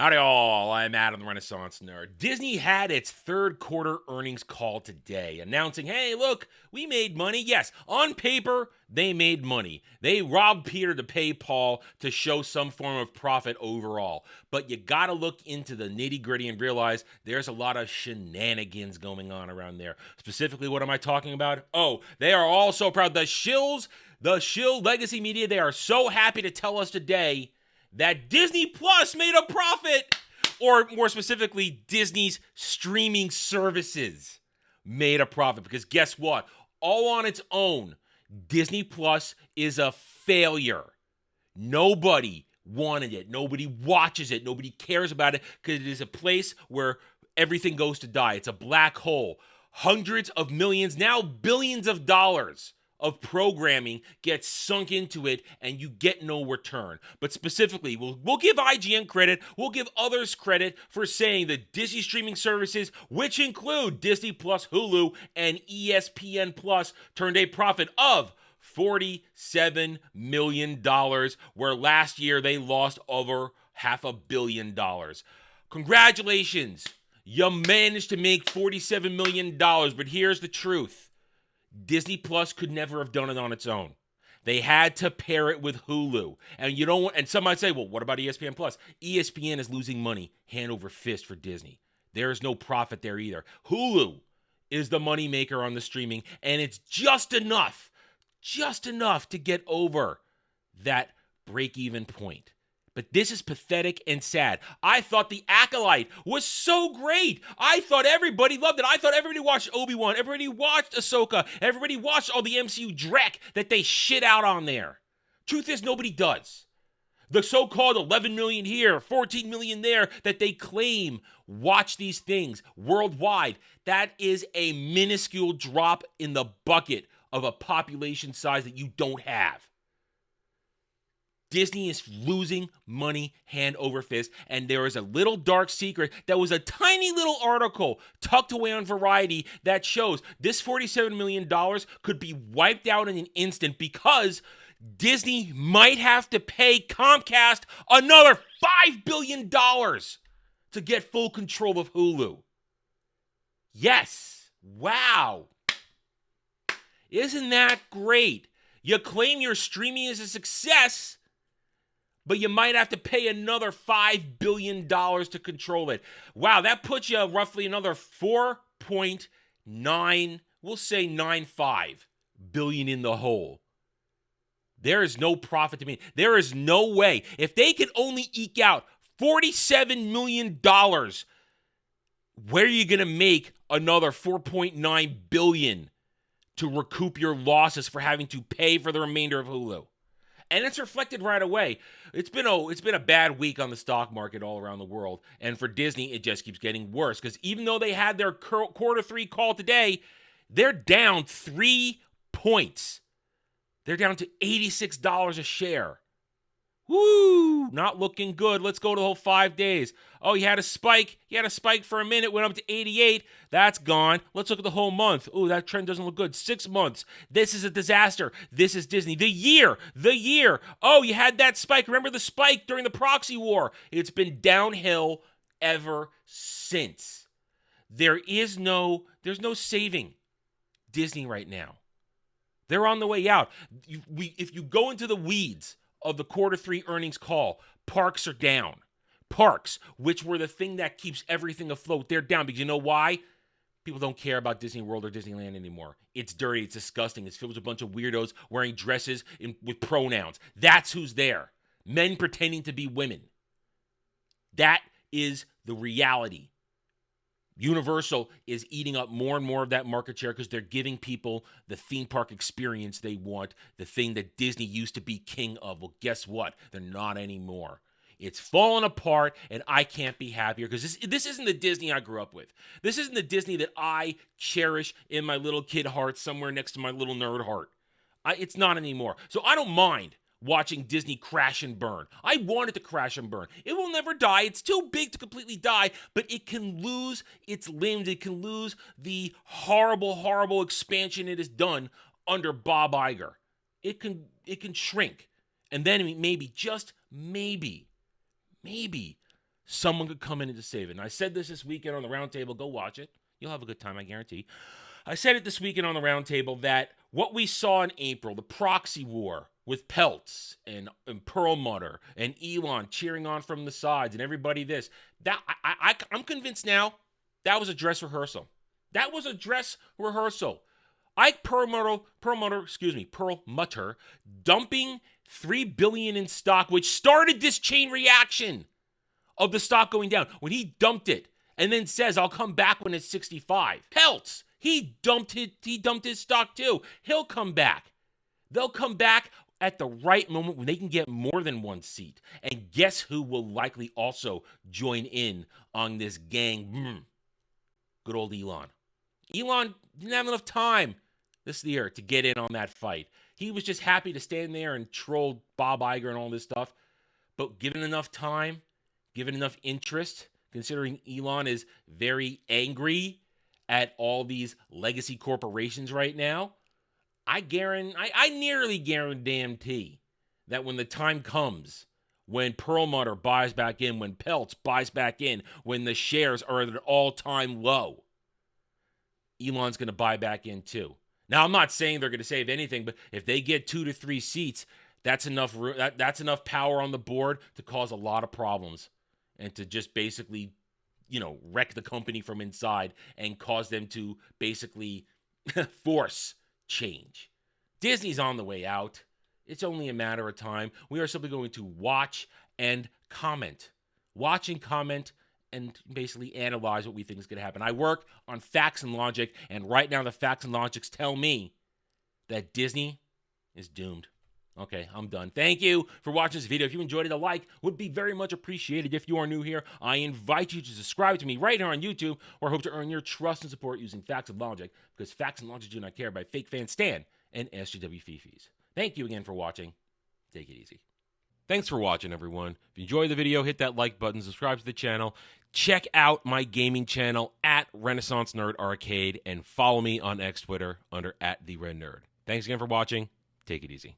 Howdy all, I'm Adam the Renaissance Nerd. Disney had its third quarter earnings call today, announcing, hey, look, we made money. Yes, on paper, they made money. They robbed Peter to pay Paul to show some form of profit overall. But you gotta look into the nitty gritty and realize there's a lot of shenanigans going on around there. Specifically, what am I talking about? Oh, they are all so proud. The Shill Legacy Media, they are so happy to tell us today that Disney Plus made a profit, or more specifically, Disney's streaming services made a profit. Because guess what? All on its own, Disney Plus is a failure. Nobody wanted it. Nobody watches it. Nobody cares about it because it is a place where everything goes to die. It's a black hole. Hundreds of millions, now billions of dollars of programming gets sunk into it and you get no return. But specifically, we'll give IGN credit, we'll give others credit for saying that Disney streaming services, which include Disney Plus, Hulu, and ESPN Plus, turned a profit of $47 million, where last year they lost over $500 million. Congratulations, you managed to make $47 million, but here's the truth. Disney Plus could never have done it on its own. They had to pair it with Hulu. And you don't want, and some might say, well, what about ESPN Plus? ESPN is losing money hand over fist for Disney. There is no profit there either. Hulu is the moneymaker on the streaming, and it's just enough to get over that break-even point. But this is pathetic and sad. I thought The Acolyte was so great. I thought everybody loved it. I thought everybody watched Obi-Wan. Everybody watched Ahsoka. Everybody watched all the MCU dreck that they shit out on there. Truth is, nobody does. The so-called 11 million here, 14 million there that they claim watch these things worldwide, that is a minuscule drop in the bucket of a population size that you don't have. Disney is losing money hand over fist, and there is a little dark secret that was a tiny little article tucked away on Variety that shows this $47 million could be wiped out in an instant because Disney might have to pay Comcast another $5 billion to get full control of Hulu. Yes. Wow. Isn't that great? You claim your streaming is a success, but you might have to pay another $5 billion to control it. Wow, that puts you roughly another 4.9, we'll say 95 billion in the hole. There is no profit to me. There is no way. If they can only eke out $47 million, where are you going to make another $4.9 billion to recoup your losses for having to pay for the remainder of Hulu? And it's reflected right away. It's been a bad week on the stock market all around the world. And for Disney, it just keeps getting worse. Because even though they had their quarter three call today, they're down 3 points. They're down to $86 a share. Woo! Not looking good. Let's go to the whole 5 days. Oh, you had a spike. You had a spike for a minute, went up to 88. That's gone. Let's look at the whole month. Ooh, that trend doesn't look good. 6 months. This is a disaster. This is Disney. The year. Oh, you had that spike. Remember the spike during the proxy war? It's been downhill ever since. There's no saving Disney right now. They're on the way out. If you go into the weeds of the quarter three earnings call, parks are down. Parks, which were the thing that keeps everything afloat, they're down. Because you know why? People don't care about Disney World or Disneyland anymore. It's dirty. It's disgusting. It's filled with a bunch of weirdos wearing dresses with pronouns. That's who's there. Men pretending to be women. That is the reality. Universal is eating up more and more of that market share because they're giving people the theme park experience they want, the thing that Disney used to be king of. Well, guess what? They're not anymore. It's fallen apart, and I can't be happier because this isn't the Disney I grew up with. This isn't the Disney that I cherish in my little kid heart somewhere next to my little nerd heart. It's not anymore. So I don't mind watching Disney crash and burn. I want it to crash and burn. It will never die. It's too big to completely die, but it can lose its limbs. It can lose the horrible, horrible expansion it has done under Bob Iger. It can shrink. And then maybe, just maybe, someone could come in to save it. And I said this weekend on the roundtable. Go watch it. You'll have a good time, I guarantee. I said it this weekend on the roundtable that what we saw in April, the proxy war with Peltz and Perlmutter and Elon cheering on from the sides and everybody I'm convinced now that was a dress rehearsal. That was a dress rehearsal. Ike Perlmutter dumping $3 billion in stock, which started this chain reaction of the stock going down. When he dumped it and then says, I'll come back when it's 65. Peltz, he dumped his stock too. He'll come back. They'll come back at the right moment when they can get more than one seat. And guess who will likely also join in on this gang? Good old Elon. Elon didn't have enough time this year to get in on that fight. He was just happy to stand there and troll Bob Iger and all this stuff. But given enough time, given enough interest, considering Elon is very angry at all these legacy corporations right now, I nearly guarantee that when the time comes, when Perlmutter buys back in, when Peltz buys back in, when the shares are at an all-time low, Elon's going to buy back in too. Now, I'm not saying they're going to save anything, but if they get 2 to 3 seats, that's enough power on the board to cause a lot of problems and to just basically, wreck the company from inside and cause them to basically force change. Disney's on the way out. It's only a matter of time. We are simply going to watch and comment. Watch and comment and basically analyze what we think is going to happen. I work on facts and logic, and right now the facts and logics tell me that Disney is doomed. Okay, I'm done. Thank you for watching this video. If you enjoyed it, a like would be very much appreciated. If you are new here, I invite you to subscribe to me right here on YouTube, where I hope to earn your trust and support using facts and logic, because facts and logic do not care about fake fan Stan and SGW Fifis. Thank you again for watching. Take it easy. Thanks for watching, everyone. If you enjoyed the video, hit that like button, subscribe to the channel, check out my gaming channel at Renaissance Nerd Arcade, and follow me on X Twitter under @TheRedNerd. Thanks again for watching. Take it easy.